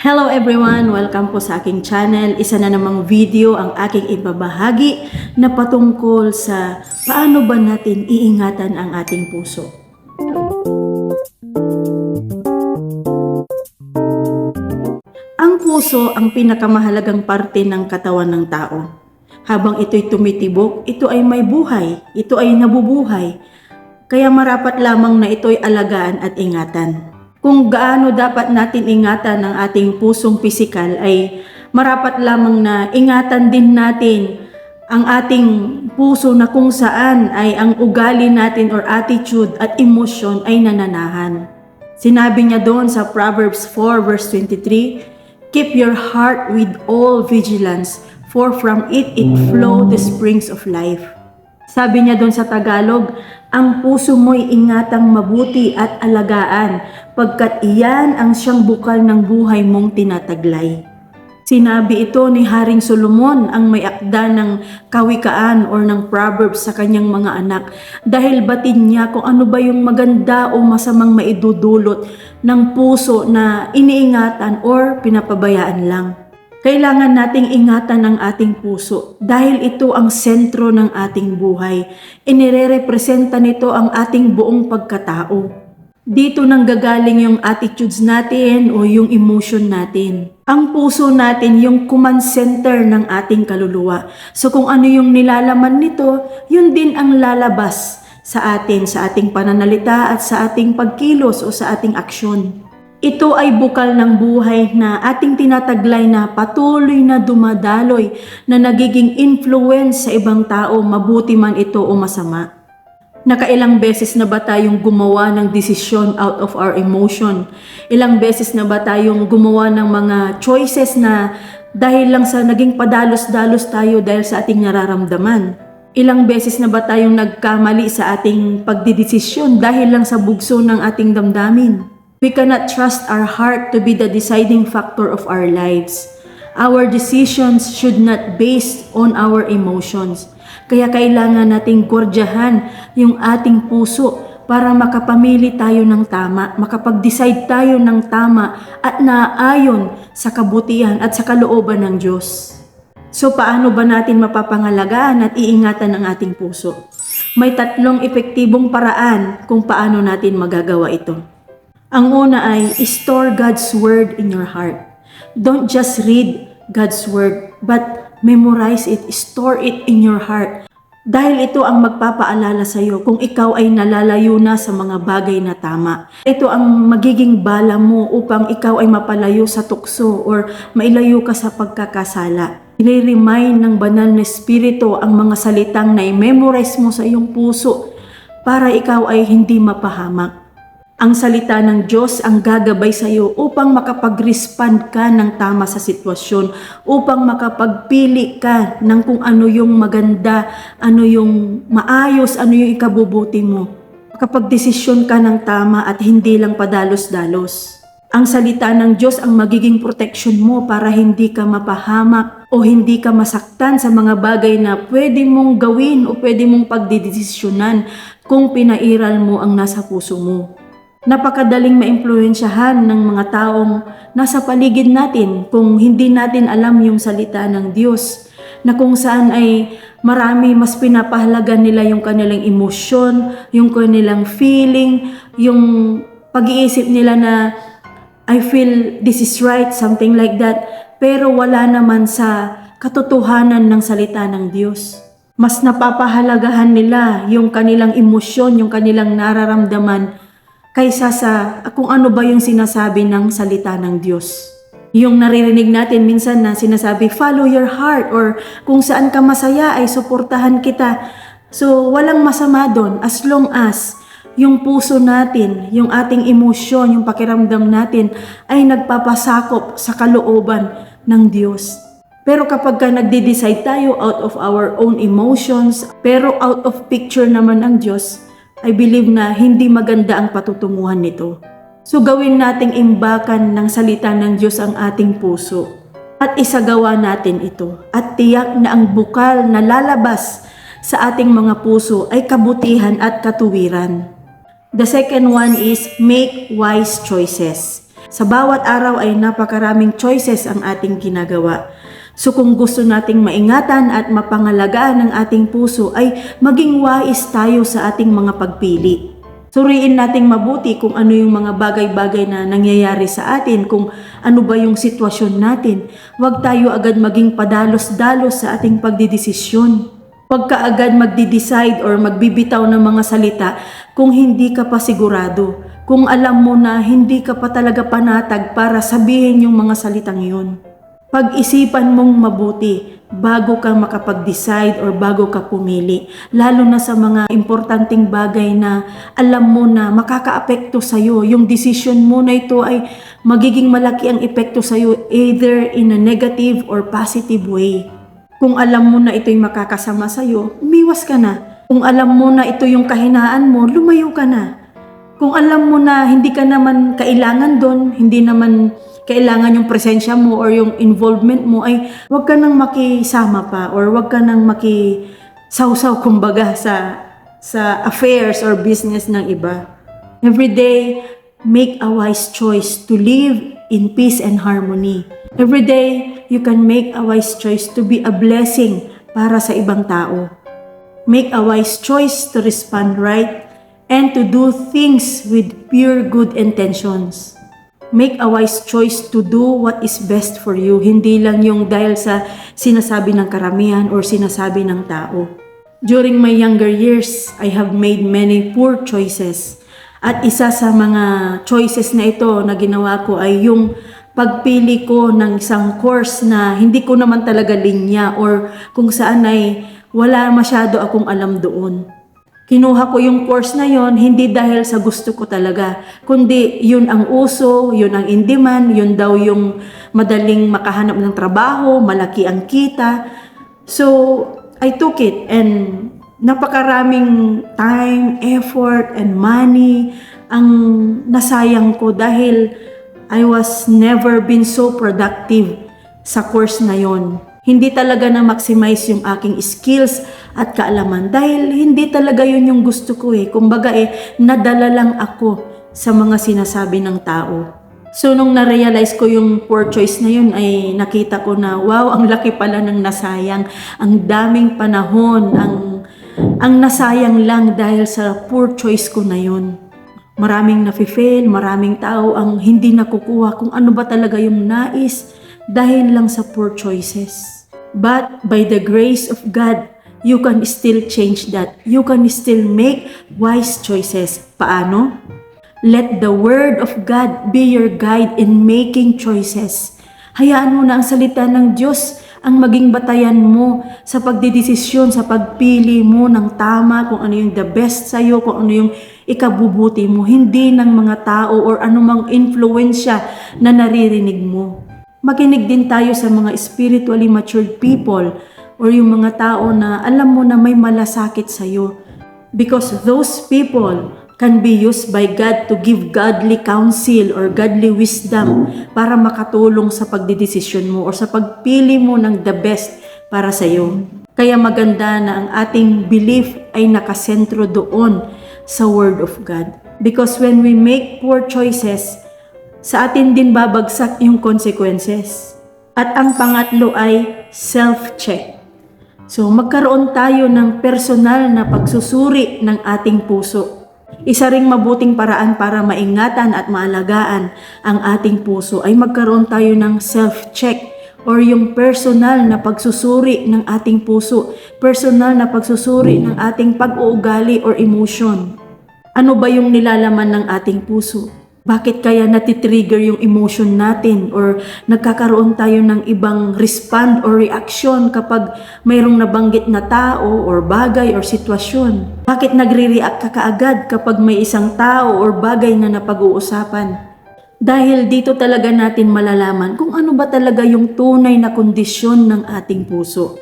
Hello everyone! Welcome po sa aking channel. Isa na namang video ang aking ibabahagi na patungkol sa paano ba natin iingatan ang ating puso. Ang puso ang pinakamahalagang parte ng katawan ng tao. Habang ito'y tumitibok, ito ay may buhay, ito ay nabubuhay. Kaya marapat lamang na ito'y alagaan at ingatan. Kung gaano dapat natin ingatan ang ating pusong pisikal ay marapat lamang na ingatan din natin ang ating puso na kung saan ay ang ugali natin or attitude at emosyon ay nananahan. Sinabi niya doon sa Proverbs 4 verse 23, "Keep your heart with all vigilance, for from it flow the springs of life." Sabi niya doon sa Tagalog, ang puso mo'y ingatang mabuti at alagaan, pagkat iyan ang siyang bukal ng buhay mong tinataglay. Sinabi ito ni Haring Solomon, ang may akda ng kawikaan or ng Proverbs sa kanyang mga anak, dahil batid niya kung ano ba yung maganda o masamang maidudulot ng puso na iniingatan or pinapabayaan lang. Kailangan nating ingatan ang ating puso dahil ito ang sentro ng ating buhay. Inirerepresenta nito ang ating buong pagkatao. Dito nang gagaling yung attitudes natin o yung emotion natin. Ang puso natin yung command center ng ating kaluluwa. So kung ano yung nilalaman nito, yun din ang lalabas sa atin, sa ating pananalita at sa ating pagkilos o sa ating aksyon. Ito ay bukal ng buhay na ating tinataglay na patuloy na dumadaloy na nagiging influence sa ibang tao, mabuti man ito o masama. Nakailang beses na ba tayong gumawa ng desisyon out of our emotion? Ilang beses na ba tayong gumawa ng mga choices na dahil lang sa naging padalos-dalos tayo dahil sa ating nararamdaman? Ilang beses na ba tayong nagkamali sa ating pagdidesisyon dahil lang sa bugso ng ating damdamin? We cannot trust our heart to be the deciding factor of our lives. Our decisions should not based on our emotions. Kaya kailangan nating gordyahan yung ating puso para makapamili tayo ng tama, makapag-decide tayo ng tama at naaayon sa kabutihan at sa kalooban ng Diyos. So paano ba natin mapapangalagaan at iingatan ang ating puso? May tatlong epektibong paraan kung paano natin magagawa ito. Ang una ay store God's Word in your heart. Don't just read God's Word, but memorize it, store it in your heart. Dahil ito ang magpapaalala sa iyo kung ikaw ay nalalayo na sa mga bagay na tama. Ito ang magiging bala mo upang ikaw ay mapalayo sa tukso or mailayo ka sa pagkakasala. I-remind ng banal na espiritu ang mga salitang na i-memorize mo sa iyong puso para ikaw ay hindi mapahamak. Ang salita ng Diyos ang gagabay sa iyo upang makapag-respond ka ng tama sa sitwasyon, upang makapagpili ka ng kung ano yung maganda, ano yung maayos, ano yung ikabubuti mo. Makapag-desisyon ka ng tama at hindi lang padalos-dalos. Ang salita ng Diyos ang magiging protection mo para hindi ka mapahamak o hindi ka masaktan sa mga bagay na pwede mong gawin o pwede mong pagdidesisyonan kung pinairal mo ang nasa puso mo. Napakadaling maimpluwensyahan ng mga taong nasa paligid natin kung hindi natin alam yung salita ng Diyos, na kung saan ay marami mas pinapahalaga nila yung kanilang emosyon, yung kanilang feeling, yung pag-iisip nila na I feel this is right, something like that, pero wala naman sa katotohanan ng salita ng Diyos. Mas napapahalagahan nila yung kanilang emosyon, yung kanilang nararamdaman, kaysa sa kung ano ba yung sinasabi ng salita ng Diyos. Yung naririnig natin minsan na sinasabi, follow your heart, or kung saan ka masaya ay suportahan kita. So walang masama doon as long as yung puso natin, yung ating emosyon, yung pakiramdam natin ay nagpapasakop sa kalooban ng Diyos. Pero kapag ka nagde-decide tayo out of our own emotions, pero out of picture naman ang Diyos, I believe na hindi maganda ang patutunguhan nito. So gawin nating imbakan ng salita ng Diyos ang ating puso at isagawa natin ito at tiyak na ang bukal na lalabas sa ating mga puso ay kabutihan at katuwiran. The second one is make wise choices. Sa bawat araw ay napakaraming choices ang ating ginagawa. So kung gusto nating maingatan at mapangalagaan ang ating puso ay maging wais tayo sa ating mga pagpili. Suriin nating mabuti kung ano yung mga bagay-bagay na nangyayari sa atin, kung ano ba yung sitwasyon natin. Huwag tayo agad maging padalos-dalos sa ating pagdidesisyon. Huwag ka agad magdi-decide or magbibitaw ng mga salita kung hindi ka pa sigurado. Kung alam mo na hindi ka pa talaga panatag para sabihin yung mga salitang yun. Pag-isipan mong mabuti bago ka makapag-decide or bago ka pumili. Lalo na sa mga importanteng bagay na alam mo na makakaapekto sa'yo. Yung decision mo na ito ay magiging malaki ang epekto sa'yo either in a negative or positive way. Kung alam mo na ito'y makakasama sa'yo, umiwas ka na. Kung alam mo na ito yung kahinaan mo, lumayo ka na. Kung alam mo na hindi ka naman kailangan doon, hindi naman kailangan yung presensya mo or yung involvement mo, ay huwag ka nang makisama pa or huwag ka nang makisawsaw kumbaga sa affairs or business ng iba. Every day, make a wise choice to live in peace and harmony. Every day, you can make a wise choice to be a blessing para sa ibang tao. Make a wise choice to respond right and to do things with pure good intentions. Make a wise choice to do what is best for you. Hindi lang yung dahil sa sinasabi ng karamihan or sinasabi ng tao. During my younger years, I have made many poor choices. At isa sa mga choices na ito na ginawa ko ay yung pagpili ko ng isang course na hindi ko naman talaga linya or kung saan ay wala masyado akong alam doon. Kinuha ko yung course na yon hindi dahil sa gusto ko talaga, kundi yun ang uso, yun ang in demand, yun daw yung madaling makahanap ng trabaho, malaki ang kita. So, I took it and napakaraming time, effort, and money ang nasayang ko dahil I was never been so productive sa course na yon. Hindi talaga na-maximize yung aking skills at kaalaman dahil hindi talaga yun yung gusto ko Kumbaga nadala lang ako sa mga sinasabi ng tao. So nung na-realize ko yung poor choice na yun ay nakita ko na wow, ang laki pala ng nasayang. Ang daming panahon, ang nasayang lang dahil sa poor choice ko na yun. Maraming nafe-fail, maraming tao ang hindi nakukuha kung ano ba talaga yung nais dahil lang sa poor choices. But by the grace of God, you can still change that. You can still make wise choices. Paano? Let the Word of God be your guide in making choices. Hayaan mo na ang salita ng Diyos ang maging batayan mo sa pagdidesisyon, sa pagpili mo ng tama, kung ano yung the best sa'yo, kung ano yung ikabubuti mo, hindi ng mga tao or anumang influensya na naririnig mo. Makinig din tayo sa mga spiritually matured people or yung mga tao na alam mo na may malasakit sa'yo. Because those people can be used by God to give godly counsel or godly wisdom para makatulong sa pagdidesisyon mo or sa pagpili mo ng the best para sa'yo. Kaya maganda na ang ating belief ay nakasentro doon sa Word of God. Because when we make poor choices, sa atin din babagsak yung consequences. At ang pangatlo ay self-check. So magkaroon tayo ng personal na pagsusuri ng ating puso. Isa ring mabuting paraan para maingatan at maalagaan ang ating puso ay magkaroon tayo ng self-check or yung personal na pagsusuri ng ating puso, personal na pagsusuri ng ating pag-uugali or emotion. Ano ba yung nilalaman ng ating puso? Bakit kaya natitrigger yung emotion natin or nagkakaroon tayo ng ibang respond or reaction kapag mayroong nabanggit na tao or bagay or sitwasyon? Bakit nagre-react ka kaagad kapag may isang tao or bagay na napag-uusapan? Dahil dito talaga natin malalaman kung ano ba talaga yung tunay na kondisyon ng ating puso.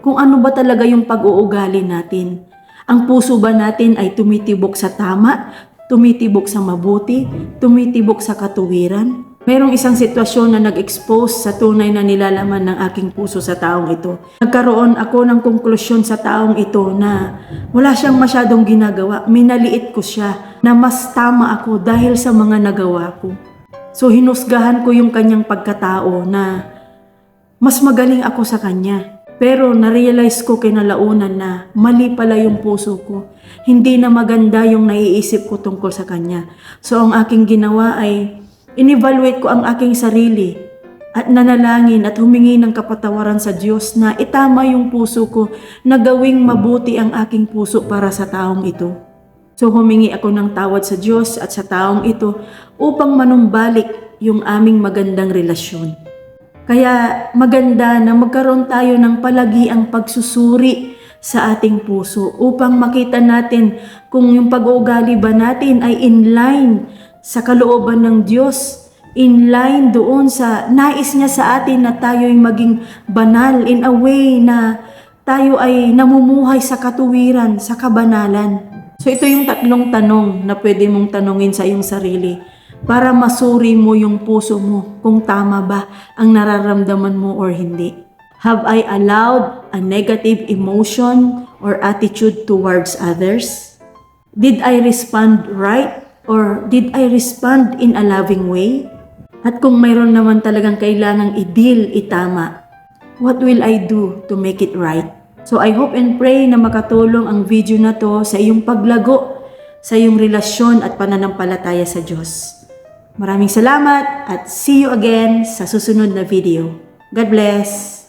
Kung ano ba talaga yung pag-uugali natin. Ang puso ba natin ay tumitibok sa tama? Tumitibok sa mabuti, tumitibok sa katuwiran. Mayroong isang sitwasyon na nag-expose sa tunay na nilalaman ng aking puso sa taong ito. Nagkaroon ako ng konklusyon sa taong ito na wala siyang masyadong ginagawa. Minaliit ko siya na mas tama ako dahil sa mga nagawa ko. So hinusgahan ko yung kanyang pagkatao na mas magaling ako sa kanya. Pero na-realize ko kinalaunan na mali pala yung puso ko. Hindi na maganda yung naiisip ko tungkol sa kanya. So ang aking ginawa ay in-evaluate ko ang aking sarili at nanalangin at humingi ng kapatawaran sa Diyos na itama yung puso ko na gawing mabuti ang aking puso para sa taong ito. So humingi ako ng tawad sa Diyos at sa taong ito upang manumbalik yung aming magandang relasyon. Kaya maganda na magkaroon tayo ng palagiang pagsusuri sa ating puso upang makita natin kung yung pag-uugali ba natin ay in line sa kalooban ng Diyos, in line doon sa nais niya sa atin na tayo ay maging banal in a way na tayo ay namumuhay sa katuwiran, sa kabanalan. So ito yung tatlong tanong na pwede mong tanongin sa iyong sarili para masuri mo yung puso mo kung tama ba ang nararamdaman mo or hindi. Have I allowed a negative emotion or attitude towards others? Did I respond right or did I respond in a loving way? At kung mayroon naman talagang kailangang i-deal, itama, what will I do to make it right? So I hope and pray na makatulong ang video na to sa iyong paglago, sa iyong relasyon at pananampalataya sa Diyos. Maraming salamat at see you again sa susunod na video. God bless!